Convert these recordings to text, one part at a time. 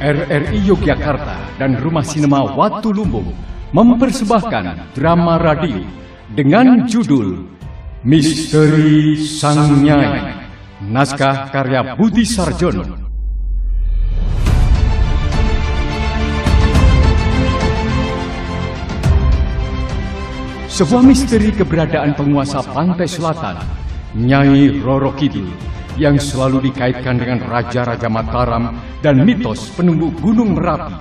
RRI Yogyakarta dan Rumah Sinema Watu Lumbung mempersembahkan drama radio dengan judul Misteri Sang Nyai. Naskah karya Budi Sarjono. Sebuah misteri keberadaan penguasa pantai selatan, Nyai Roro Kidul, yang selalu dikaitkan dengan raja-raja Mataram dan mitos penunggu Gunung Merapi.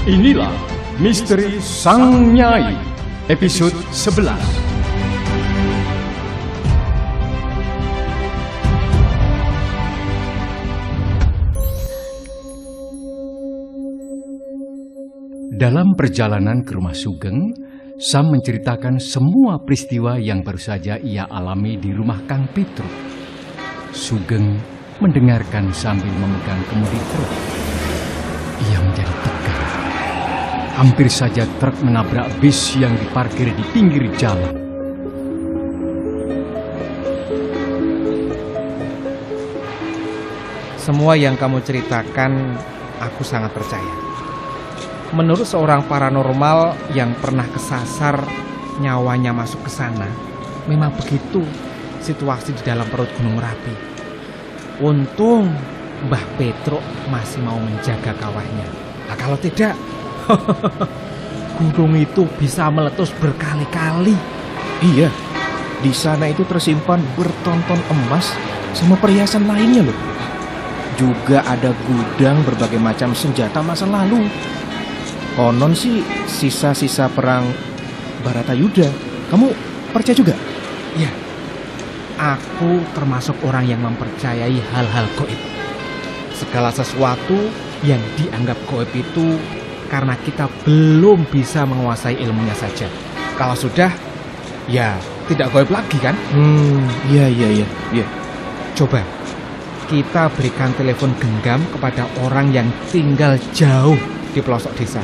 Inilah Misteri Sang Nyai, episode 11. Dalam perjalanan ke rumah Sugeng, Sam menceritakan semua peristiwa yang baru saja ia alami di rumah Kang Petruk. Sugeng mendengarkan sambil memegang kemudi truk. Ia menjadi tegar. Hampir saja truk menabrak bis yang diparkir di pinggir jalan. Semua yang kamu ceritakan, aku sangat percaya. Menurut seorang paranormal yang pernah kesasar, nyawanya masuk ke sana, memang begitu situasi di dalam perut Gunung Merapi. Untung Mbah Petruk masih mau menjaga kawahnya. Nah, kalau tidak, gunung itu bisa meletus berkali-kali. Iya, di sana itu tersimpan bertonton emas sama perhiasan lainnya loh. Juga ada gudang berbagai macam senjata masa lalu. Konon sih sisa-sisa perang Baratayuda. Kamu percaya juga? Ya, aku termasuk orang yang mempercayai hal-hal gaib. Segala sesuatu yang dianggap gaib itu karena kita belum bisa menguasai ilmunya saja. Kalau sudah, ya tidak gaib lagi kan? Iya. Coba kita berikan telepon genggam kepada orang yang tinggal jauh di pelosok desa.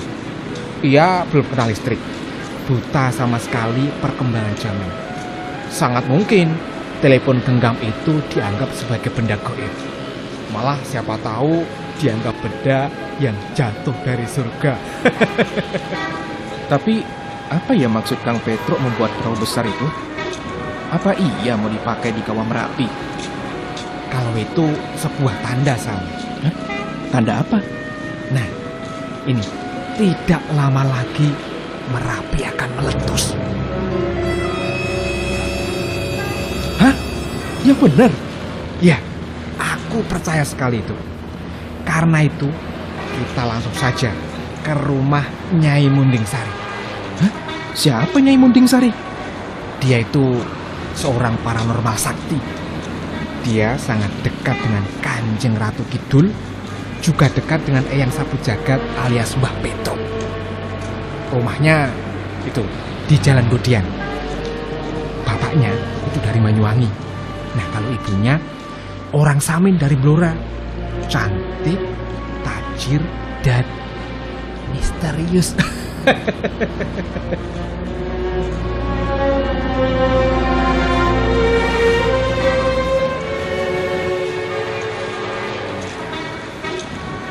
Ia belum kenal listrik, buta sama sekali perkembangan zaman. Sangat mungkin telepon genggam itu dianggap sebagai benda gaib. Malah siapa tahu dianggap benda yang jatuh dari surga. Tapi apa ya maksud Kang Petruk membuat perahu besar itu? Apa iya mau dipakai di kawah Merapi? Kalau itu sebuah tanda, Sam. Hah? Tanda apa? Nah, ini tidak lama lagi Merapi akan meletus. Hah? Yang benar? Ya, aku percaya sekali itu. Karena itu, kita langsung saja ke rumah Nyai Munding Sari. Hah? Siapa Nyai Munding Sari? Dia itu seorang paranormal sakti. Dia sangat dekat dengan Kanjeng Ratu Kidul, juga dekat dengan Eyang Sapu Jagat alias Mbah Petruk. Rumahnya itu di Jalan Godian. Bapaknya itu dari Banyuwangi. Nah, kalau ibunya orang Samin dari Blora. Cantik, tajir, dan misterius.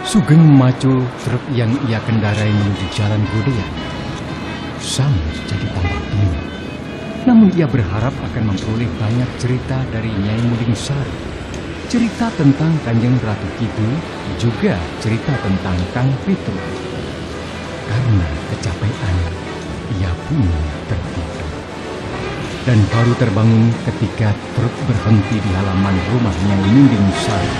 Sugeng memacu truk yang ia kendarai menuju Jalan Godian. Sam jadi tambah bingung. Namun ia berharap akan memperoleh banyak cerita dari Nyai Munding Sari. Cerita tentang Kanjeng Ratu Kidul, juga cerita tentang Kang Petruk. Karena kecapean, ia pun tertidur. Dan baru terbangun ketika truk berhenti di halaman rumah Nyai Munding Sari.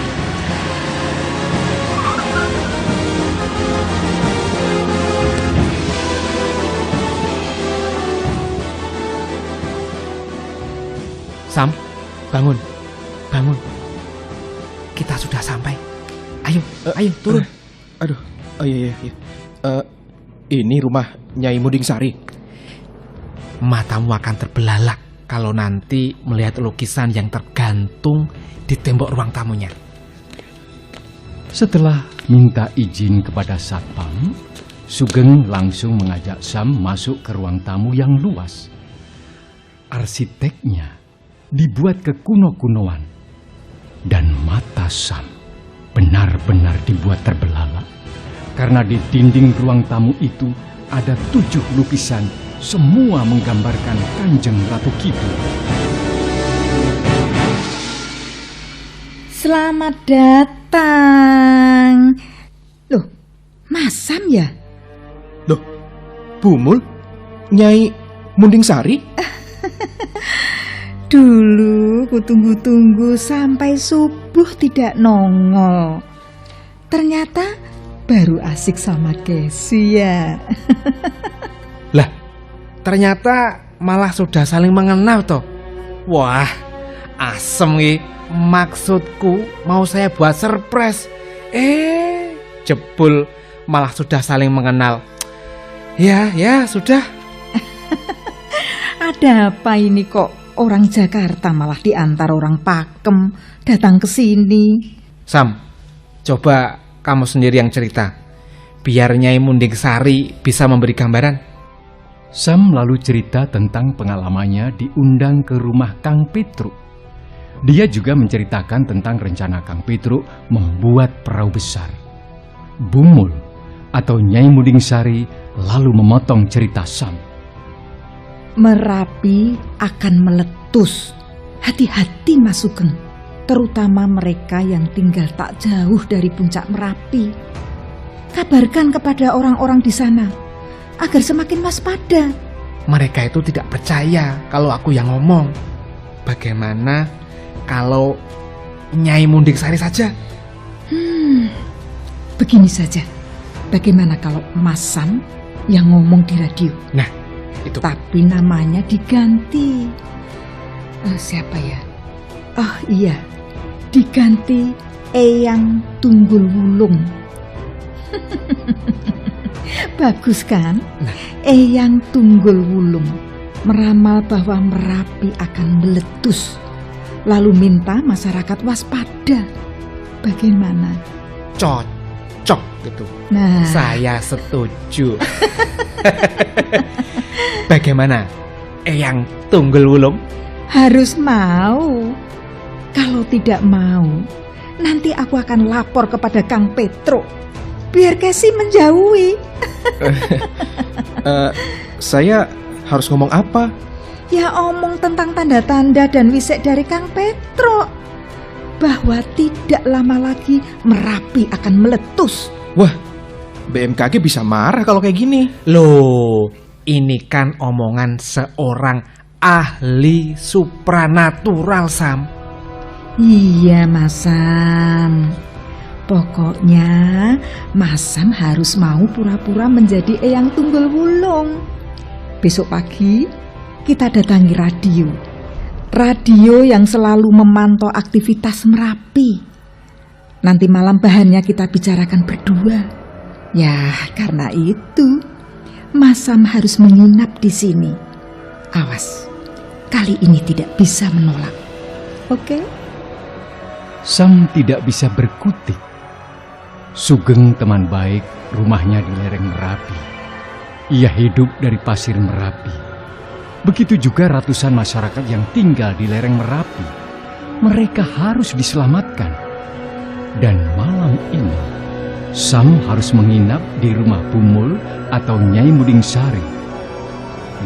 Sam, bangun. Kita sudah sampai. Ayo, turun. Aduh, oh iya. Ini rumah Nyai Munding Sari. Matamu akan terbelalak kalau nanti melihat lukisan yang tergantung di tembok ruang tamunya. Setelah minta izin kepada satpam, Sugeng langsung mengajak Sam masuk ke ruang tamu yang luas. Arsiteknya dibuat kekuno-kunoan, dan mata Sam benar-benar dibuat terbelalak karena di dinding ruang tamu itu ada 7 lukisan, semua menggambarkan Kanjeng Ratu Kidul. Selamat datang. Loh, Mas Sam ya? Loh, Bumul? Nyai Munding Sari? Dulu kutunggu-tunggu sampai subuh tidak nongol. Ternyata baru asik sama Kesi ya. Lah, ternyata malah sudah saling mengenal toh. Wah, asem nih. Maksudku mau saya buat surprise. Jebul malah sudah saling mengenal. Ya, sudah. Ada apa ini kok orang Jakarta malah diantar orang Pakem datang ke sini? Sam, coba kamu sendiri yang cerita. Biar Nyai Munding Sari bisa memberi gambaran. Sam lalu cerita tentang pengalamannya diundang ke rumah Kang Petruk. Dia juga menceritakan tentang rencana Kang Petruk membuat perahu besar. Bumul atau Nyai Munding Sari lalu memotong cerita Sam. Merapi akan meletus. Hati-hati Mas Sugeng, terutama mereka yang tinggal tak jauh dari puncak Merapi. Kabarkan kepada orang-orang di sana agar semakin waspada. Mereka itu tidak percaya kalau aku yang ngomong. Bagaimana kalau Nyai Munding Sari saja? Begini saja. Bagaimana kalau Mas Sam yang ngomong di radio? Nah, itu. Tapi namanya diganti. Siapa ya? Oh iya, diganti Eyang Tunggul Wulung. Bagus kan? Nah. Eyang Tunggul Wulung meramal bahwa Merapi akan meletus, lalu minta masyarakat waspada. Bagaimana? Cocok gitu. Nah, Saya setuju. Bagaimana Eyang Tunggul Wulung? harus mau. Kalau tidak mau, nanti aku akan lapor kepada Kang Petruk. Biar Kesi menjauhi. Saya harus ngomong apa? Ya omong tentang tanda-tanda dan wisik dari Kang Petruk, bahwa tidak lama lagi Merapi akan meletus. Wah, BMKG bisa marah kalau kayak gini. Loh, ini kan omongan seorang ahli supranatural, Sam. Iya Mas Sam. Pokoknya Mas Sam harus mau pura-pura menjadi Eyang Tunggul Wulung. Besok pagi kita datangi radio. Radio yang selalu memantau aktivitas Merapi. Nanti malam bahannya kita bicarakan berdua. Ya, karena itu Mas Sam harus menginap di sini. Awas, kali ini tidak bisa menolak. Oke? Sam tidak bisa berkutik. Sugeng teman baik, rumahnya di lereng Merapi. Ia hidup dari pasir Merapi. Begitu juga ratusan masyarakat yang tinggal di lereng Merapi. Mereka harus diselamatkan. Dan malam ini, Sam harus menginap di rumah Bumul atau Nyai Munding Sari.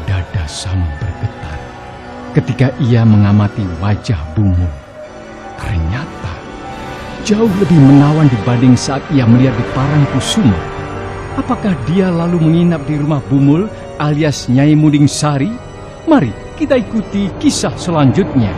Dada Sam bergetar ketika ia mengamati wajah Bumul. Ternyata jauh lebih menawan dibanding saat ia melihat di Parangkusuma. Apakah dia lalu menginap di rumah Bumul alias Nyai Munding Sari? Mari kita ikuti kisah selanjutnya.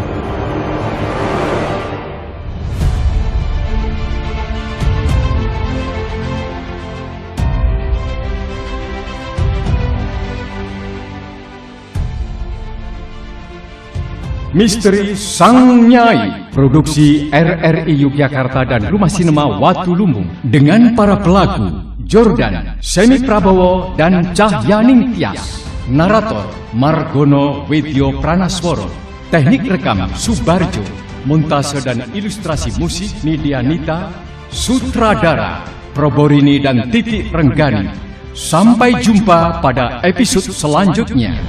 Misteri Sang Nyai, produksi RRI Yogyakarta dan Rumah Sinema Watu Lumbung dengan para pelaku Jordan, Semi Prabowo, dan Cahyaning Tias. Narator Margono Wedyo Pranasworo. Teknik rekam Subarjo. Montase dan ilustrasi musik Nidianita. Sutradara Proborini dan Titik Renggani. Sampai jumpa pada episode selanjutnya.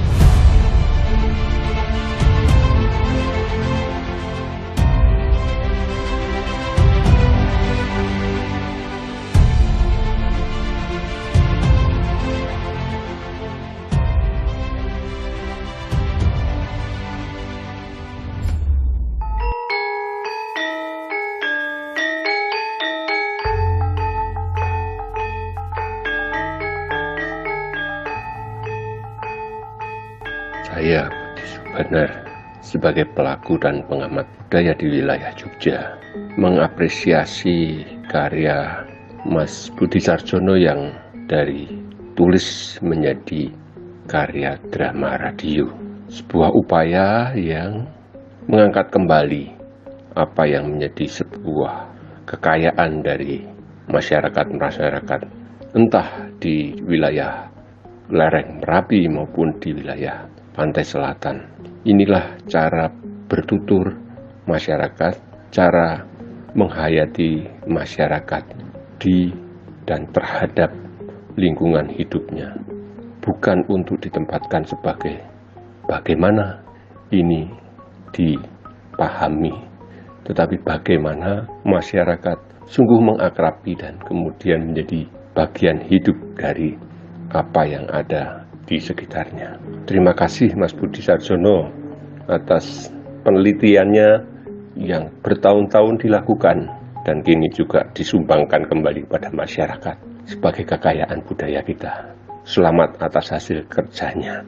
Saya Budi Subanar sebagai pelaku dan pengamat budaya di wilayah Jogja mengapresiasi karya Mas Budi Sarjono yang dari tulis menjadi karya drama radio. Sebuah upaya yang mengangkat kembali apa yang menjadi sebuah kekayaan dari masyarakat entah di wilayah lereng Merapi maupun di wilayah pantai selatan. Inilah cara bertutur masyarakat, cara menghayati masyarakat di dan terhadap lingkungan hidupnya. Bukan untuk ditempatkan sebagai bagaimana ini dipahami, tetapi bagaimana masyarakat sungguh mengakrabi dan kemudian menjadi bagian hidup dari apa yang ada di sekitarnya. Terima kasih Mas Budi Sarjono atas penelitiannya yang bertahun-tahun dilakukan dan kini juga disumbangkan kembali pada masyarakat sebagai kekayaan budaya kita. Selamat atas hasil kerjanya.